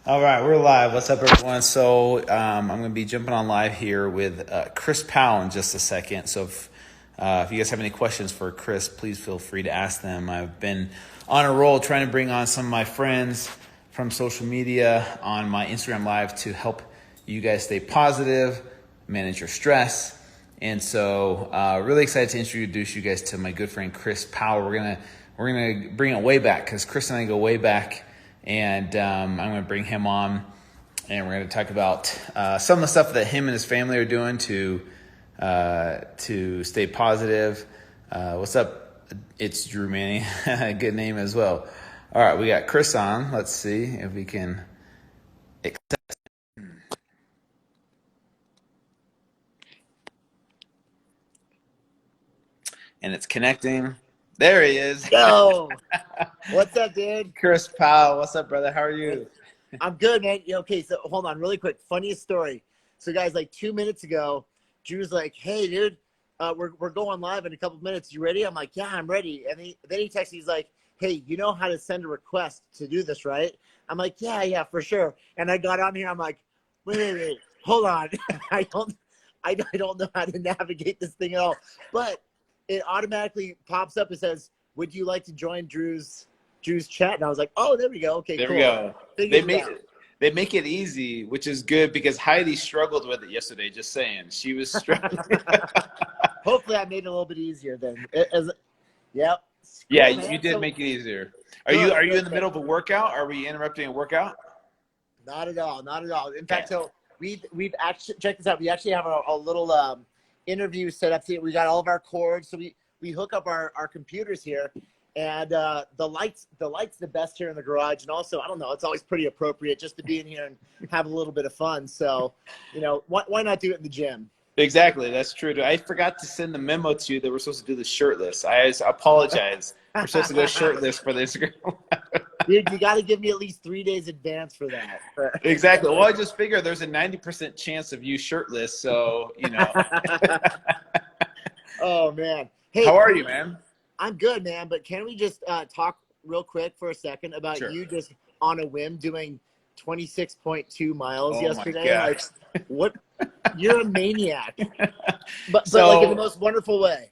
All right, we're live. What's up, everyone? So I'm going to be jumping on live here with Chris Powell in just a second. So if you guys have any questions for Chris, please feel free to ask them. I've been on a roll trying to bring on some of my friends from social media on my Instagram Live to help you guys stay positive, manage your stress. And so really excited to introduce you guys to my good friend Chris Powell. We're gonna bring it way back because Chris and I go way back. And I'm going to bring him on, and we're going to talk about some of the stuff that him and his family are doing to stay positive. What's up? It's Drew Manny. Good name as well. All right, we got Chris on. Let's see if we can accept. And it's connecting. There he is. Yo, what's up, dude? Chris Powell. What's up, brother? How are you? I'm good, man. Okay, so hold on really quick. Funniest story. So, guys, like 2 minutes ago, Drew's like, hey, dude, we're going live in a couple minutes. You ready? I'm like, yeah, I'm ready. And then he texts me, he's like, hey, you know how to send a request to do this, right? I'm like, yeah, for sure. And I got on here. I'm like, wait, hold on. I don't know how to navigate this thing at all. But it automatically pops up and says, would you like to join Drew's chat? And I was like, oh, there we go. Okay, there cool. we go. They make it easy, which is good because Heidi struggled with it yesterday. Just saying, she was struggling. Hopefully, I made it a little bit easier then. Yep. Yeah, Cool, you did so, make it easier. Are you in the middle of a workout? Are we interrupting a workout? Not at all. In fact, so we've actually, check this out. We actually have a little interview set up here. We got all of our cords, so we hook up our computers here, and the light's the best here in the garage. And also, I don't know, it's always pretty appropriate just to be in here and have a little bit of fun. So, why not do it in the gym? Exactly, that's true. I forgot to send the memo to you that we're supposed to do the shirtless. I apologize. We're supposed to go shirtless for the Instagram. Dude, you got to give me at least 3 days advance for that. Exactly. Well, I just figured there's a 90% chance of you shirtless, so Oh man. Hey, how are you, man? I'm good, man. But can we just talk real quick for a second about Sure. you just on a whim doing 26.2 miles yesterday? My Like, what? You're a maniac. But So, like in the most wonderful way.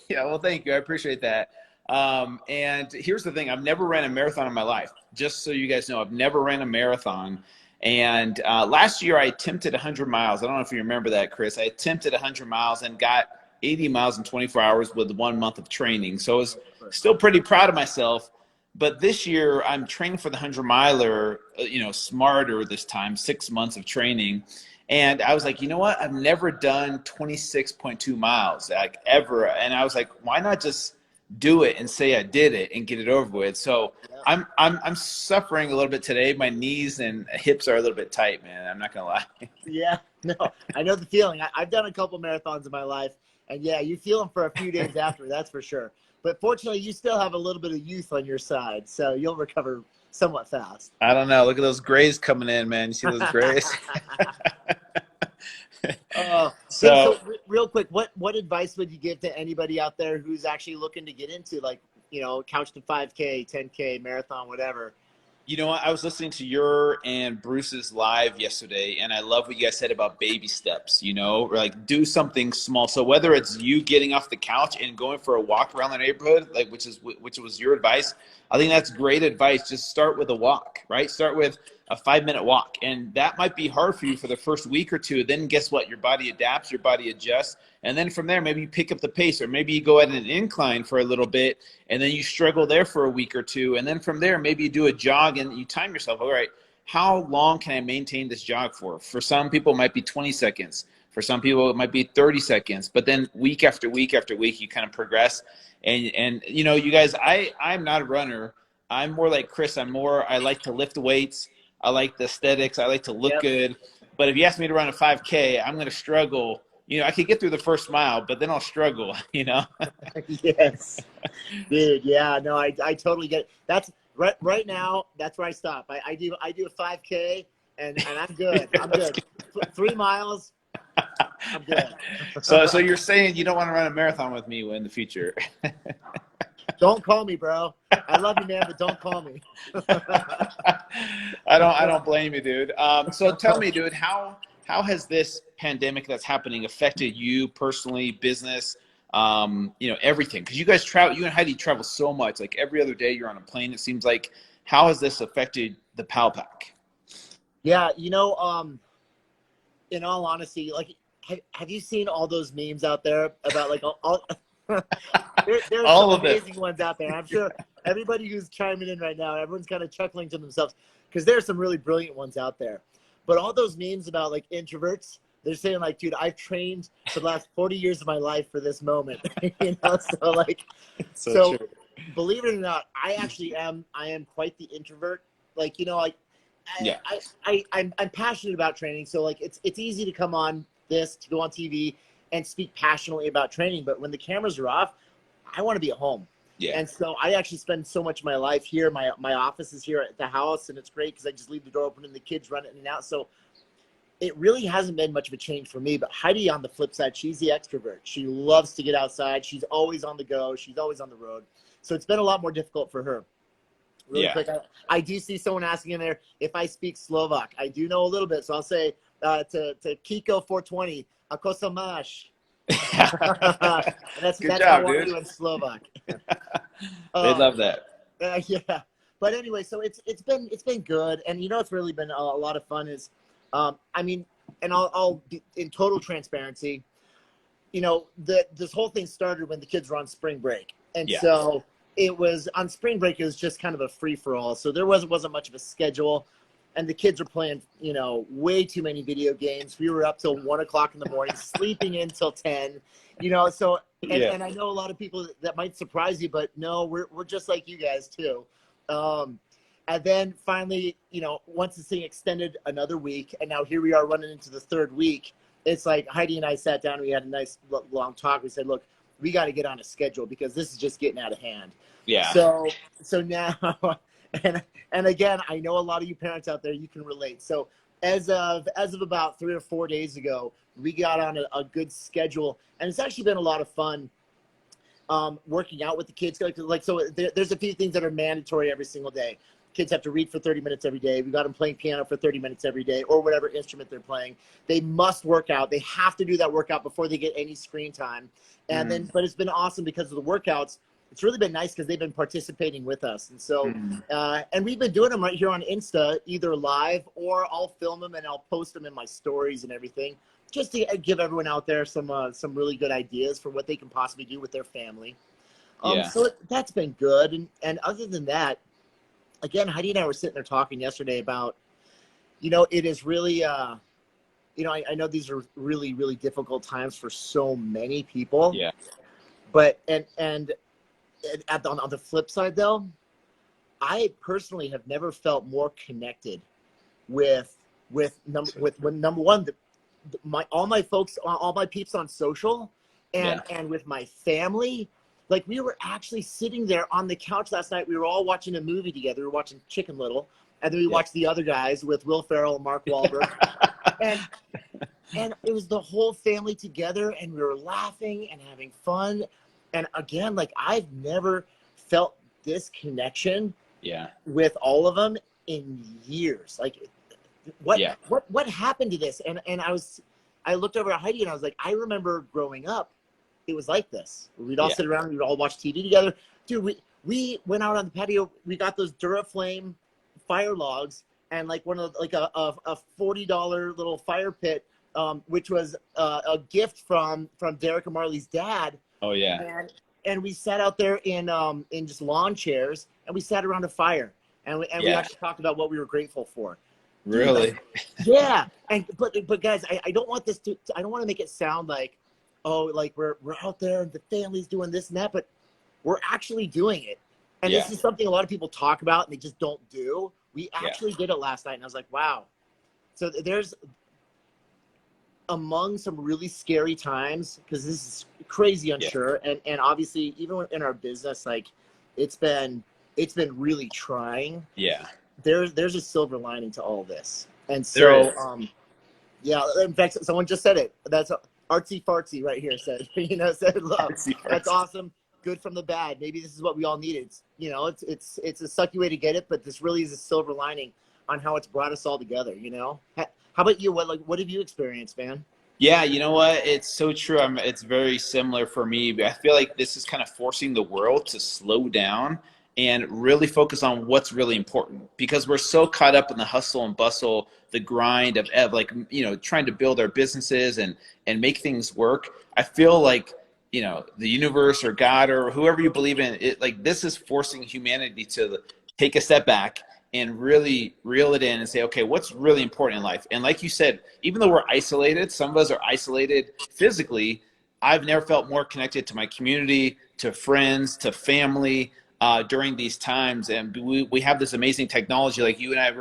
Yeah, well, thank you. I appreciate that. And here's the thing. I've never ran a marathon in my life. Just so you guys know, I've never ran a marathon. And last year I attempted 100 miles. I don't know if you remember that, Chris. I attempted 100 miles and got 80 miles in 24 hours with 1 month of training. So I was still pretty proud of myself. But this year I'm training for the 100-miler, smarter this time, 6 months of training. And I was like, you know what? I've never done 26.2 miles, like, ever. And I was like, why not just do it and say I did it and get it over with? So I'm suffering a little bit today. My knees and hips are a little bit tight, man. I'm not gonna lie. Yeah, no, I know the feeling. I've done a couple marathons in my life, and yeah, you feel them for a few days after, that's for sure. But fortunately, you still have a little bit of youth on your side, so you'll recover somewhat fast. I don't know. Look at those grays coming in, man. You see those grays? So real quick, what advice would you give to anybody out there who's actually looking to get into, like, couch to 5K, 10K, marathon, whatever? You know what? I was listening to your and Bruce's live yesterday, and I love what you guys said about baby steps, like do something small. So whether it's you getting off the couch and going for a walk around the neighborhood, like which was your advice, I think that's great advice. Just start with a walk, right? Start with a 5-minute walk. And that might be hard for you for the first week or two. Then guess what? Your body adapts, your body adjusts. And then from there, maybe you pick up the pace, or maybe you go at an incline for a little bit and then you struggle there for a week or two. And then from there, maybe you do a jog and you time yourself. All right, how long can I maintain this jog for? For some people, it might be 20 seconds. For some people, it might be 30 seconds. But then week after week after week, you kind of progress. And you guys, I'm not a runner. I'm more like Chris. I like to lift weights. I like the aesthetics. I like to look good. But if you ask me to run a 5K, I'm going to struggle. I could get through the first mile, but then I'll struggle, Yes. Dude, yeah, no, I totally get it. That's right now, that's where I stop. I do a 5K and I'm good. I'm good. 3 miles, I'm good. So you're saying you don't want to run a marathon with me in the future? Don't call me, bro. I love you, man, but don't call me. I don't blame you, dude. So tell me, dude, how has this pandemic that's happening affected you personally, business, everything? Because you guys travel, you and Heidi travel so much. Like every other day you're on a plane, it seems like. How has this affected the Pal Pack? Yeah, in all honesty, like, have you seen all those memes out there about like all there's All some of it. amazing ones out there. I'm sure everybody who's chiming in right now, everyone's kind of chuckling to themselves because there's some really brilliant ones out there. But all those memes about like introverts, they're saying like, dude, I've trained for the last 40 years of my life for this moment. So like, so True. believe it or not, I am quite the introvert. Like, Yeah. I'm passionate about training. So like, it's easy to come on this, to go on TV and speak passionately about training. But when the cameras are off, I want to be at home. Yeah. And so I actually spend so much of my life here. My office is here at the house, and it's great because I just leave the door open and the kids run in and out. So it really hasn't been much of a change for me. But Heidi, on the flip side, she's the extrovert. She loves to get outside. She's always on the go. She's always on the road. So it's been a lot more difficult for her. Really quick, I do see someone asking in there if I speak Slovak. I do know a little bit, so I'll say to Kiko 420, ako sa máš. That's job, how I dude. do in Slovak. They love that. Yeah, but anyway, so it's been good, and it's really been a lot of fun. Is and I'll be in total transparency. This whole thing started when the kids were on spring break, and so it was on spring break. It was just kind of a free for all, so there wasn't much of a schedule. And the kids were playing, way too many video games. We were up till 1 o'clock in the morning, sleeping in till 10, so, and I know a lot of people that might surprise you, but no, we're just like you guys too. And then finally, once this thing extended another week, and now here we are running into the third week, it's like Heidi and I sat down and we had a nice long talk. We said, look, we got to get on a schedule because this is just getting out of hand. Yeah. So now, and again, I know a lot of you parents out there, you can relate. So as of about 3 or 4 days ago, we got on a good schedule, and it's actually been a lot of fun working out with the kids. There's a few things that are mandatory every single day. Kids have to read for 30 minutes every day. We got them playing piano for 30 minutes every day, or whatever instrument they're playing. They must work out. They have to do that workout before they get any screen time. And then, but it's been awesome because of the workouts. It's really been nice because they've been participating with us. And so, and we've been doing them right here on Insta, either live or I'll film them and I'll post them in my stories and everything, just to give everyone out there some really good ideas for what they can possibly do with their family. So that's been good. And other than that, again, Heidi and I were sitting there talking yesterday about, it is really, I know these are really, really difficult times for so many people. Yeah. But, and on the flip side though, I personally have never felt more connected with number one, all my folks, all my peeps on social and with my family. Like, we were actually sitting there on the couch last night. We were all watching a movie together. We were watching Chicken Little, and then we watched The Other Guys with Will Ferrell and Mark Wahlberg. and it was the whole family together, and we were laughing and having fun. And again, like, I've never felt this connection with all of them in years. Like, what happened to this? And I looked over at Heidi and I was like, I remember growing up, it was like this. We'd all sit around, we'd all watch TV together. Dude, we went out on the patio, we got those Duraflame fire logs and like one of like a $40 little fire pit, which was a gift from Derek and Marley's dad. Oh yeah. And we sat out there in just lawn chairs and we sat around a fire and we actually talked about what we were grateful for. Really? Yeah. But guys, I don't want this I don't want to make it sound like, oh, like we're out there and the family's doing this and that, but we're actually doing it. And this is something a lot of people talk about and they just don't do. We actually did it last night and I was like, wow. So there's among some really scary times, because this is crazy unsure. And obviously even in our business, like it's been really trying. Yeah. There's a silver lining to all this. And so, in fact, someone just said it. That's artsy fartsy right here said, said love. That's awesome. good from the bad. Maybe this is what we all need. It's, you know, it's a sucky way to get it, but this really is a silver lining on how it's brought us all together, you know? How about you? What have you experienced, man? Yeah, you know what? It's so true. It's very similar for me. But I feel like this is kind of forcing the world to slow down and really focus on what's really important because we're so caught up in the hustle and bustle, the grind of like, you know, trying to build our businesses and make things work. I feel like, you know, the universe or God or whoever you believe in, it like this is forcing humanity to take a step back and really reel it in and say, okay, what's really important in life? And like you said, even though we're isolated, some of us are isolated physically. I've never felt more connected to my community, to friends, to family during these times. And we have this amazing technology. Like you and I,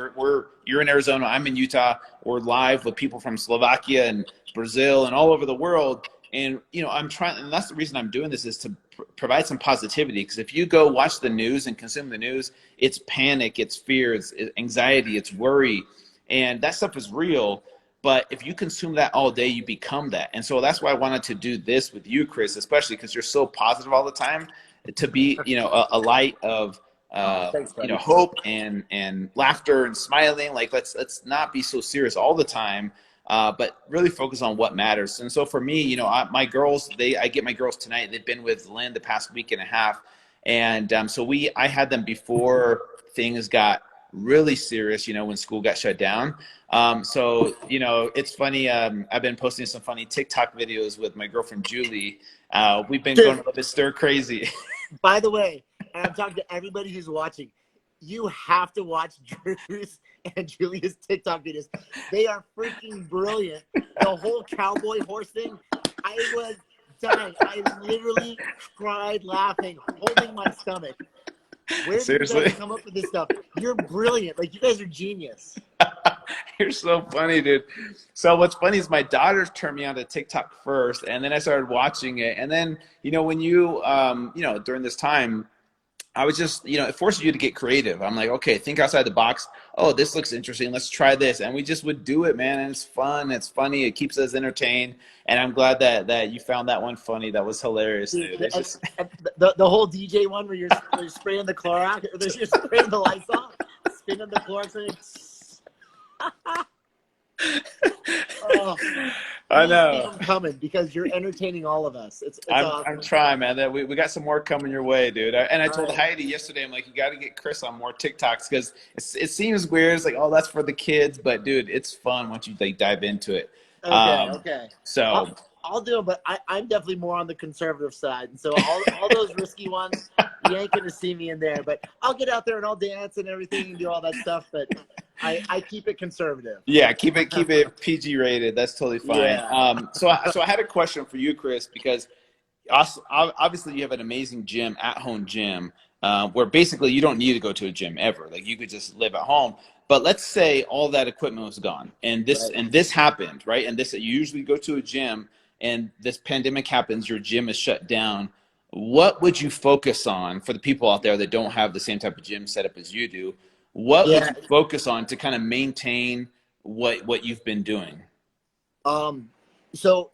you're in Arizona, I'm in Utah. We're live with people from Slovakia and Brazil and all over the world. And, you know, I'm trying, and that's the reason I'm doing this is to provide some positivity. Because if you go watch the news and consume the news, it's panic, it's fear, it's anxiety, it's worry. And that stuff is real. But if you consume that all day, you become that. And so that's why I wanted to do this with you, Chris, especially because you're so positive all the time, to be, you know, a light of, Thanks, you know, buddy. hope and laughter and smiling. Like, let's not be so serious all the time. But really focus on what matters. And so for me, you know, my girls, I get my girls tonight. They've been with Lynn the past week and a half. And so I had them before things got really serious, you know, when school got shut down. So, you know, it's funny. I've been posting some funny TikTok videos with my girlfriend, Julie. We've been going a little bit stir crazy. By the way, and I'm talking to everybody who's watching, you have to watch Drew's and Julia's TikTok videos. They are freaking brilliant. The whole cowboy horse thing, I was dying. I literally cried laughing, holding my stomach. Where did you guys come up with this stuff? You're brilliant. Like, you guys are genius. You're so funny, dude. So what's funny is my daughter turned me on to TikTok first, and then I started watching it. And then, you know, when you know, during this time, I was just, you know, it forces you to get creative. I'm like, okay, think outside the box. Oh, this looks interesting. Let's try this. And we just would do it, man. And it's fun. It's funny. It keeps us entertained. And I'm glad that you found that one funny. That was hilarious, dude. It's just... the whole DJ one where you're spraying the Clorox, or you're spraying the lights off, spinning the Clorox. Oh, I know. Keep them coming because you're entertaining all of us. It's awesome. I'm trying, man. We got some more coming your way, dude. I told right. Heidi yesterday, I'm like, you got to get Chris on more TikToks because it seems weird. It's like, oh, that's for the kids, but dude, it's fun once you like dive into it. Okay. So I'll do it, but I'm definitely more on the conservative side, and so all those risky ones, you ain't gonna see me in there. But I'll get out there and I'll dance and everything and do all that stuff. But I keep it conservative. Yeah, keep it PG rated. That's totally fine. Yeah. So I had a question for you, Chris, because obviously you have an amazing gym, at-home gym, where basically you don't need to go to a gym ever. Like you could just live at home. But let's say all that equipment was gone, and this happened, right? And you usually go to a gym, and this pandemic happens, your gym is shut down. What would you focus on for the people out there that don't have the same type of gym setup as you do? What would you focus on to kind of maintain what you've been doing? So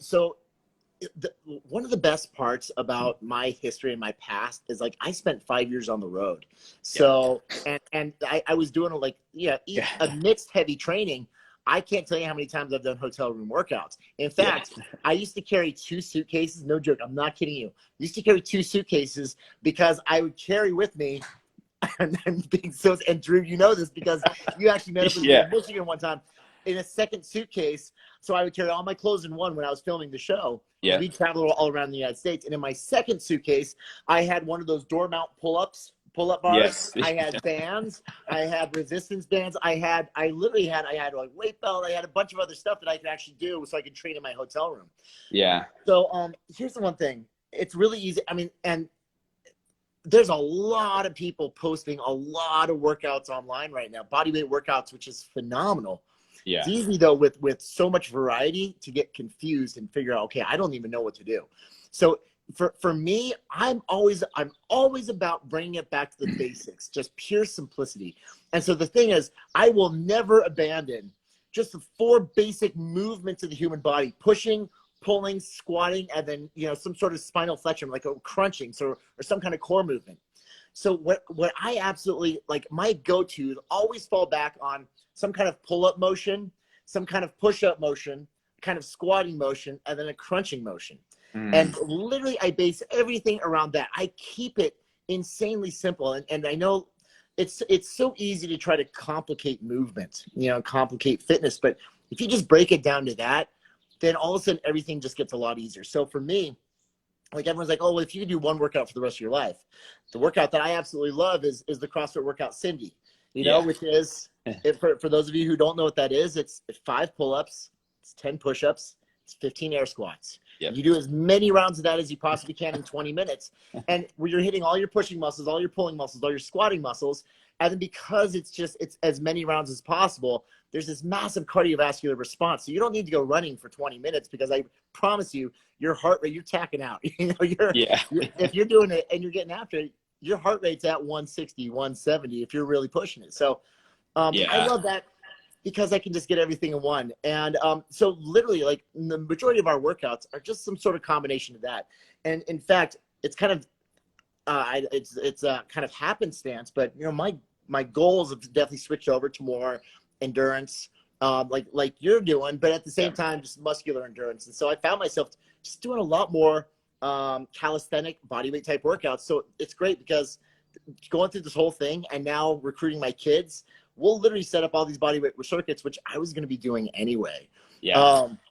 one of the best parts about my history and my past is like I spent 5 years on the road. So and I was doing like amidst heavy training. I can't tell you how many times I've done hotel room workouts. In fact, I used to carry 2 suitcases. No joke. I'm not kidding you. I used to carry 2 suitcases because I would carry with me. And Drew, you know this because you actually met up with me in Michigan one time in a second suitcase. So I would carry all my clothes in one when I was filming the show. Yeah. We traveled all around the United States. And in my second suitcase, I had one of those door mount pull-up bars. Yes. I had bands. I had resistance bands. I had like weight belt. I had a bunch of other stuff that I could actually do so I could train in my hotel room. Yeah. So here's the one thing. It's really easy. I mean, and there's a lot of people posting a lot of workouts online right now, bodyweight workouts, which is phenomenal. Yeah. It's easy though with so much variety to get confused and figure out, okay, I don't even know what to do. So for me, I'm always about bringing it back to the basics, just pure simplicity. And so the thing is, I will never abandon just the 4 basic movements of the human body: pushing, pulling, squatting, and then, you know, some sort of spinal flexion, like a crunching, so, or some kind of core movement. So what I absolutely like, my go-to always fall back on some kind of pull-up motion, some kind of push-up motion, kind of squatting motion, and then a crunching motion. And literally I base everything around that. I keep it insanely simple. And I know it's so easy to try to complicate movement, you know, complicate fitness. But if you just break it down to that, then all of a sudden everything just gets a lot easier. So for me, like everyone's like, oh, well, if you could do one workout for the rest of your life, the workout that I absolutely love is the CrossFit workout Cindy, you know, which is, for those of you who don't know what that is, it's 5 pull-ups, it's 10 push-ups, it's 15 air squats. Yep. You do as many rounds of that as you possibly can in 20 minutes. And where you're hitting all your pushing muscles, all your pulling muscles, all your squatting muscles. And then because it's as many rounds as possible, there's this massive cardiovascular response. So you don't need to go running for 20 minutes because I promise you, your heart rate, you're tacking out. You know, if you're doing it and you're getting after it, your heart rate's at 160, 170 if you're really pushing it. So I love that because I can just get everything in one. And so literally, like, the majority of our workouts are just some sort of combination of that. And in fact, it's kind of it's kind of happenstance, but you know, my goals have definitely switched over to more endurance, like you're doing, but at the same time, just muscular endurance. And so I found myself just doing a lot more calisthenic bodyweight type workouts. So it's great because going through this whole thing and now recruiting my kids, we'll literally set up all these bodyweight circuits, which I was going to be doing anyway.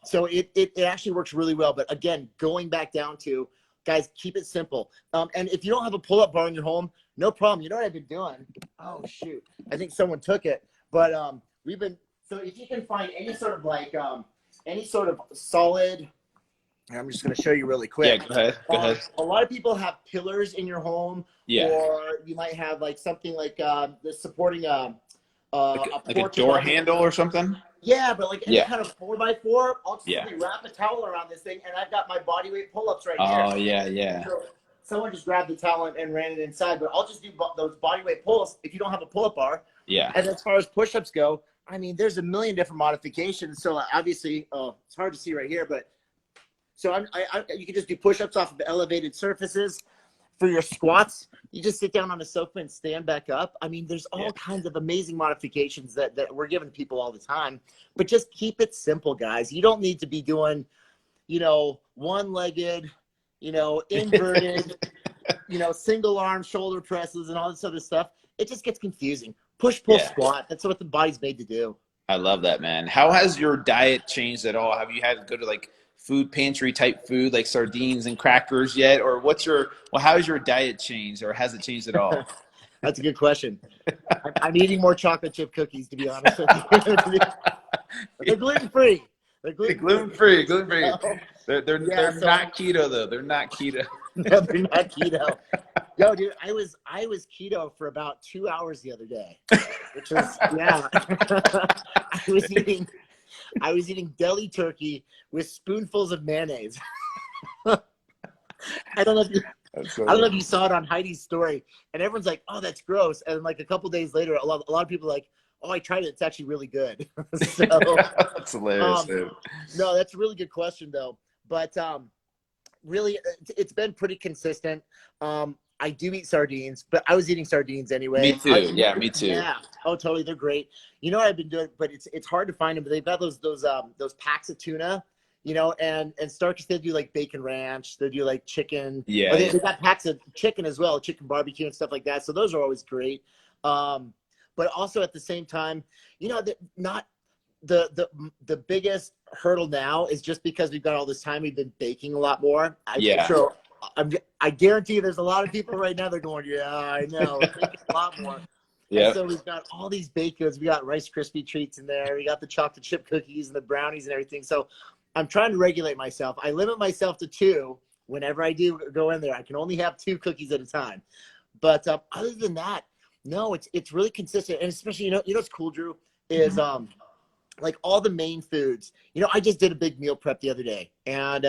So it actually works really well. But again, going back down to, guys, keep it simple. And if you don't have a pull-up bar in your home, no problem. You know what I've been doing? Oh, shoot. I think someone took it. But so if you can find any sort of like, any sort of solid, I'm just going to show you really quick. Yeah, go ahead. A lot of people have pillars in your home. Or you might have like something like the supporting like a door handle or something. Yeah, but like any kind of 4x4, I'll just simply wrap a towel around this thing, and I've got my bodyweight pull-ups right here. Oh, yeah. So someone just grabbed the towel and ran it inside, but I'll just do those bodyweight pulls if you don't have a pull-up bar. Yeah. And as far as push-ups go, I mean, there's a million different modifications. So obviously, it's hard to see right here, but so you can just do push-ups off of elevated surfaces. For your squats, you just sit down on a sofa and stand back up. I mean, there's all kinds of amazing modifications that we're giving people all the time. But just keep it simple, guys. You don't need to be doing, you know, one-legged, you know, inverted, you know, single arm shoulder presses and all this other stuff. It just gets confusing. Push, pull, squat. That's what the body's made to do. I love that, man. How has your diet changed at all? Have you had to go to like food pantry type food like sardines and crackers yet? Or how has your diet changed, or has it changed at all? That's a good question. I'm eating more chocolate chip cookies, to be honest with you. They're gluten-free. They're gluten-free. They're not keto though. They're not keto. No, they're not keto. Yo, dude, I was keto for about 2 hours the other day, which was I was eating deli turkey with spoonfuls of mayonnaise. I don't know if you saw it on Heidi's story, and everyone's like, "Oh, that's gross." And like a couple days later, a lot of people are like, "Oh, I tried it. It's actually really good." So, that's hilarious. Dude. No, that's a really good question though. But really, it's been pretty consistent. I do eat sardines, but I was eating sardines anyway. Me too. Me too. Yeah. Oh, totally. They're great. You know what I've been doing, but it's hard to find them. But they've got those packs of tuna, you know, and Starkist, they do like bacon ranch. They do like chicken. Yeah. They've got packs of chicken as well, chicken barbecue and stuff like that. So those are always great. But also at the same time, you know, not the biggest hurdle now is just because we've got all this time, we've been baking a lot more. I guarantee you there's a lot of people right now, they're going, yeah, I know, we're baking a lot more. Yeah. So we've got all these baked goods. We got Rice Krispie treats in there. We got the chocolate chip cookies and the brownies and everything. So I'm trying to regulate myself. I limit myself to 2 whenever I do go in there. I can only have 2 cookies at a time. But other than that, no, it's really consistent. And especially, you know what's cool, Drew, is like all the main foods. You know, I just did a big meal prep the other day. And,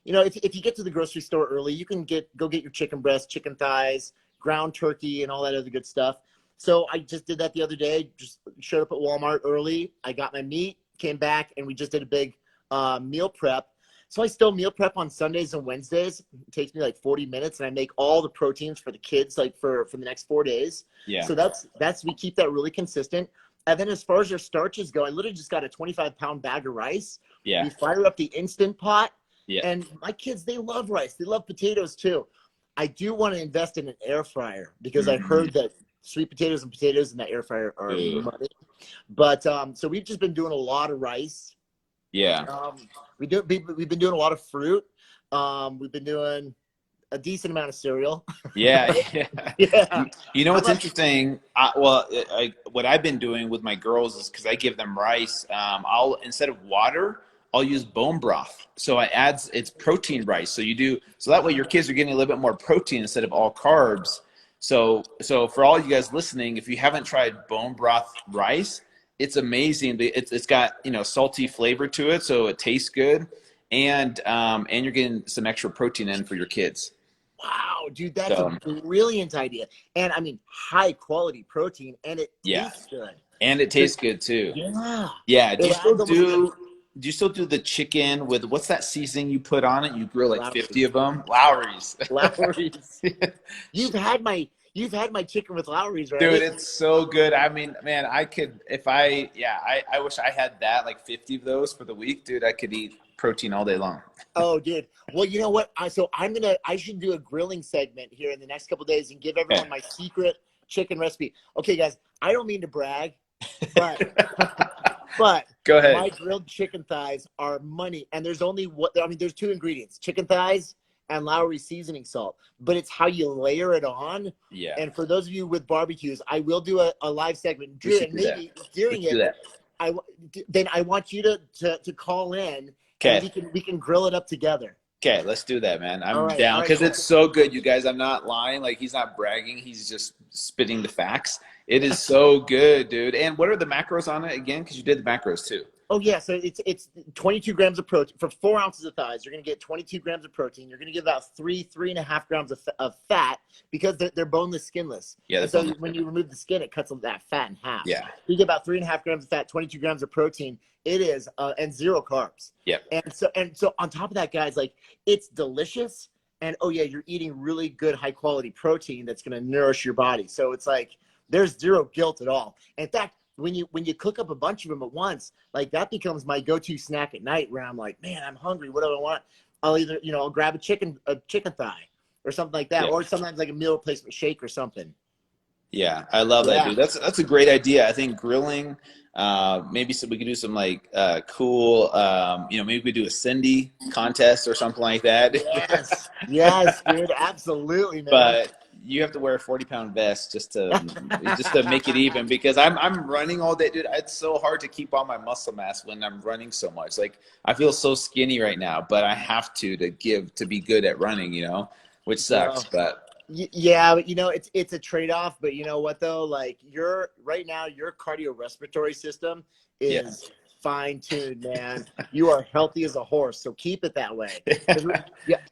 you know, if you get to the grocery store early, you can go get your chicken breast, chicken thighs, ground turkey, and all that other good stuff. So I just did that the other day. Just showed up at Walmart early. I got my meat, came back, and we just did a big meal prep. So I still meal prep on Sundays and Wednesdays. It takes me like 40 minutes, and I make all the proteins for the kids, like for the next 4 days. Yeah. So we keep that really consistent. And then as far as our starches go, I literally just got a 25-pound bag of rice. Yeah. We fire up the Instant Pot. Yeah. And my kids, they love rice. They love potatoes too. I do want to invest in an air fryer because I heard that sweet potatoes and potatoes in that air fryer are money. But so we've just been doing a lot of rice. Yeah. We've been doing a lot of fruit. We've been doing a decent amount of cereal. Yeah. Yeah. You know what's interesting? What I've been doing with my girls is because I give them rice. I'll instead of water, I'll use bone broth. So it's protein rice. So that way your kids are getting a little bit more protein instead of all carbs. So for all you guys listening, if you haven't tried bone broth rice, it's amazing. It's got, salty flavor to it, so it tastes good, and you're getting some extra protein in for your kids. Wow, dude, that's a brilliant idea. And I mean, high quality protein, and it tastes good. And it tastes good too. Yeah. Yeah. Do you still do the chicken with what's that seasoning you put on it? You grill like Lowry's. 50 of them. Lowry's. You've had my chicken with Lowry's, right? Dude, it's so good. I mean, man, I wish I had that, like 50 of those for the week, dude. I could eat protein all day long. Oh, dude. Well, you know what? I should do a grilling segment here in the next couple of days and give everyone my secret chicken recipe. Okay, guys, I don't mean to brag, but go ahead. My grilled chicken thighs are money, and there's there's 2 ingredients: chicken thighs and Lowry seasoning salt, but it's how you layer it on. Yeah. And for those of you with barbecues, I will do a live segment during it. I want you to call in. Okay. And we can grill it up together. Okay, let's do that, man. I'm down because it's so good, you guys. I'm not lying. Like, he's not bragging. He's just spitting the facts. It is so good, dude. And what are the macros on it again? Because you did the macros too. Oh, yeah. So it's 22 grams of protein. For 4 ounces of thighs, you're going to get 22 grams of protein. You're going to get about 3.5 grams of fat because they're boneless, skinless. Yeah. So when you remove the skin, it cuts that fat in half. Yeah. You get about 3.5 grams of fat, 22 grams of protein. It is, and 0 carbs. Yeah. And so on top of that, guys, like, it's delicious. And, oh, yeah, you're eating really good, high-quality protein that's going to nourish your body. So it's like there's 0 guilt at all. In fact, when you cook up a bunch of them at once, like, that becomes my go-to snack at night where I'm like, man, I'm hungry. What do I want? I'll either, I'll grab a chicken thigh or something like that, or sometimes like a meal replacement shake or something. Yeah, I love that, dude. That's a great idea. I think grilling, maybe we could do some like cool, maybe we do a Cindy contest or something like that. Yes, dude, absolutely, man. But you have to wear a 40-pound vest just to make it even, because I'm running all day, dude. It's so hard to keep on my muscle mass when I'm running so much. Like, I feel so skinny right now, but I have to be good at running, which sucks, but. Yeah, but it's a trade-off. But you know what though? Like, right now your cardiorespiratory system is fine-tuned, man. You are healthy as a horse, so keep it that way.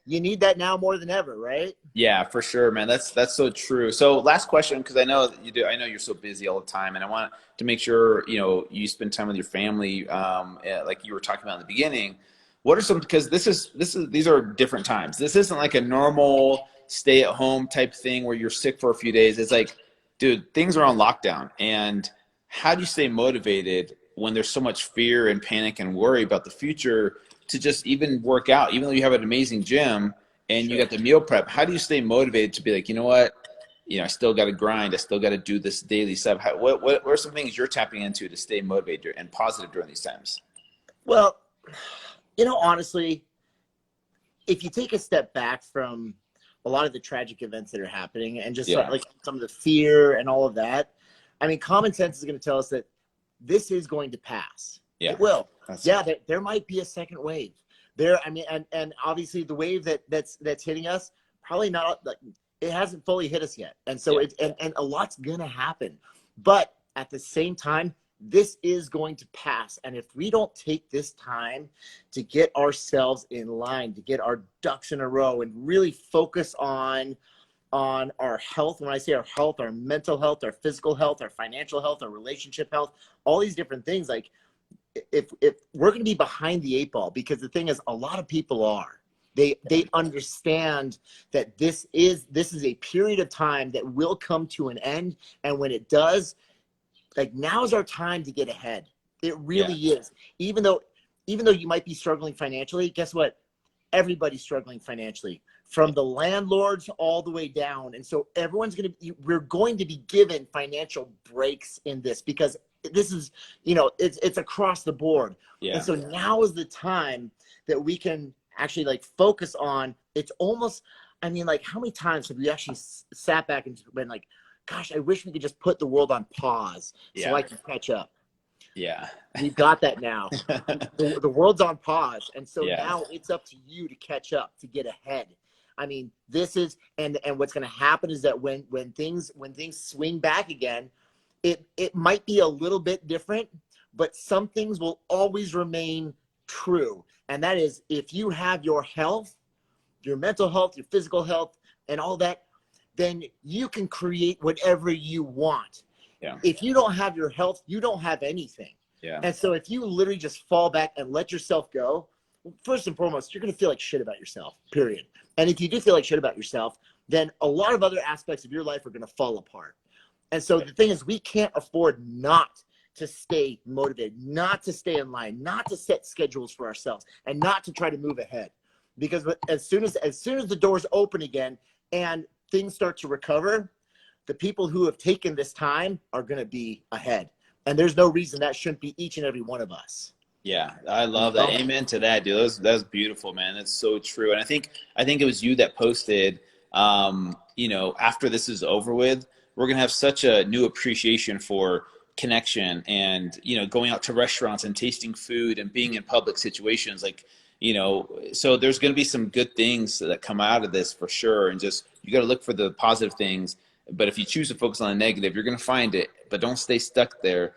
You need that now more than ever, right? Yeah, for sure, man. That's so true. So last question, because I know you do. I know you're so busy all the time, and I want to make sure you spend time with your family, like you were talking about in the beginning. What are some? Because these are different times. This isn't like a normal stay-at-home type thing where you're sick for a few days. It's like, dude, things are on lockdown, and how do you stay motivated when there's so much fear and panic and worry about the future to just even work out, even though you have an amazing gym and you got the meal prep? How do you stay motivated to be like, you know what, I still got to grind. I still got to do this daily stuff. What are some things you're tapping into to stay motivated and positive during these times? Well, honestly, if you take a step back from a lot of the tragic events that are happening and just like some of the fear and all of that, I mean, common sense is going to tell us that this is going to pass. Yeah. It will. There might be a second wave there. I mean, and obviously the wave that's hitting us, probably not, like, it hasn't fully hit us yet. And so and a lot's going to happen, but at the same time, this is going to pass. And if we don't take this time to get ourselves in line, to get our ducks in a row and really focus on our health, when I say our health, our mental health, our physical health, our financial health, our relationship health, all these different things, like, if we're going to be behind the 8 ball, because the thing is, a lot of people are. They understand that this is a period of time that will come to an end, and when it does, like, now's our time to get ahead. It really is. Even though you might be struggling financially, guess what? Everybody's struggling financially, from the landlords all the way down. And so we're going to be given financial breaks in this, because this is, it's across the board. Yeah. And so now is the time that we can actually, like, focus on. It's almost, I mean, like, how many times have we actually sat back and been like, gosh, I wish we could just put the world on pause so I can catch up. Yeah. We've got that now. The world's on pause. And so now it's up to you to catch up, to get ahead. I mean, this is, and what's going to happen is that when things swing back again, it might be a little bit different, but some things will always remain true. And that is, if you have your health, your mental health, your physical health, and all that, then you can create whatever you want. Yeah. If you don't have your health, you don't have anything. Yeah. And so if you literally just fall back and let yourself go, well, first and foremost, you're going to feel like shit about yourself, period. And if you do feel like shit about yourself, then a lot of other aspects of your life are going to fall apart. And so the thing is, we can't afford not to stay motivated, not to stay in line, not to set schedules for ourselves, and not to try to move ahead. Because as soon as the doors open again and things start to recover, the people who have taken this time are going to be ahead. And there's no reason that shouldn't be each and every one of us. Yeah, I love that. Amen to that, dude. That's beautiful, man. That's so true. And I think it was you that posted, after this is over with, we're going to have such a new appreciation for connection and, going out to restaurants and tasting food and being in public situations. Like, so there's going to be some good things that come out of this for sure. And just, you got to look for the positive things. But if you choose to focus on the negative, you're going to find it, but don't stay stuck there.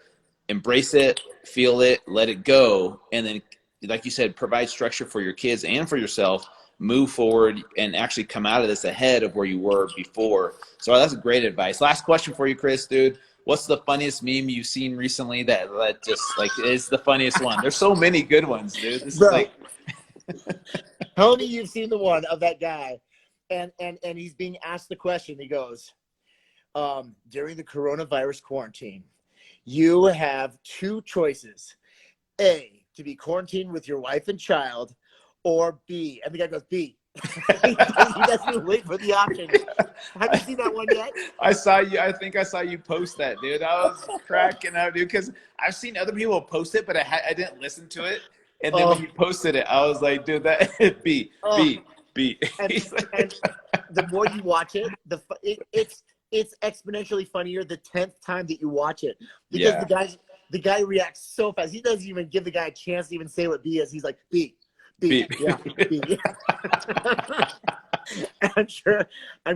Embrace it, feel it, let it go. And then, like you said, provide structure for your kids and for yourself, move forward and actually come out of this ahead of where you were before. So that's great advice. Last question for you, Chris, dude. What's the funniest meme you've seen recently that just like is the funniest one? There's so many good ones, dude. This Bro, is like tell me you've seen the one of that guy and he's being asked the question. He goes, during the coronavirus quarantine, you have two choices: A, to be quarantined with your wife and child, or B. And the guy goes, B. He doesn't even wait for the option. Have you seen that one yet? I think I saw you post that, dude. I was cracking up, dude, because I've seen other people post it, but I didn't listen to it. And then when you posted it, I was like, dude, that B. And the more you watch it, it's exponentially funnier the 10th time that you watch it, because the guy reacts so fast. He doesn't even give the guy a chance to even say what B is. He's like, B. Yeah, B. I'm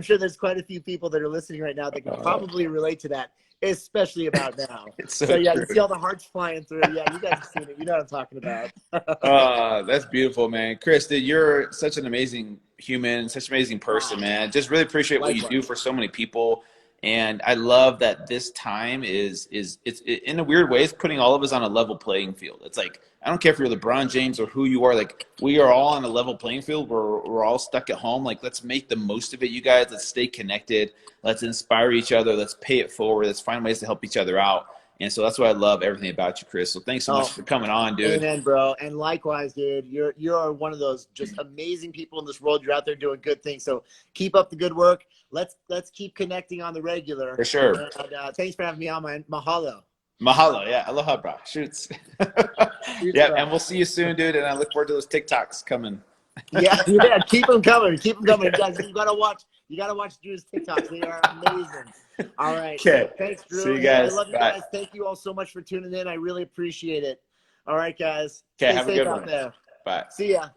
sure there's quite a few people that are listening right now that can probably relate to that, especially about now. So yeah, true. You see all the hearts flying through. Yeah, you guys have seen it. You know what I'm talking about. That's beautiful, man. Chris, dude, you're such an amazing human, such an amazing person, man. Just really appreciate what you do for so many people. And I love that this time it's in a weird way, it's putting all of us on a level playing field. It's like, I don't care if you're LeBron James or who you are, like, we are all on a level playing field. We're all stuck at home. Like, let's make the most of it, you guys. Let's stay connected. Let's inspire each other. Let's pay it forward. Let's find ways to help each other out. And so that's why I love everything about you, Chris. So thanks so much for coming on, dude. Amen, bro. And likewise, dude, you're one of those just amazing people in this world. You're out there doing good things. So keep up the good work. Let's keep connecting on the regular. For sure. And, thanks for having me on, man. Mahalo. Mahalo, yeah. Aloha, bro. Shoots. Yeah, and we'll see you soon, dude. And I look forward to those TikToks coming. Yeah, keep them coming. Keep them coming, guys. You gotta watch Drew's TikToks. They are amazing. All right. Okay. Thanks, Drew. See you guys. I love you guys. Thank you all so much for tuning in. I really appreciate it. All right, guys. Okay. Have a good one. Bye. See ya.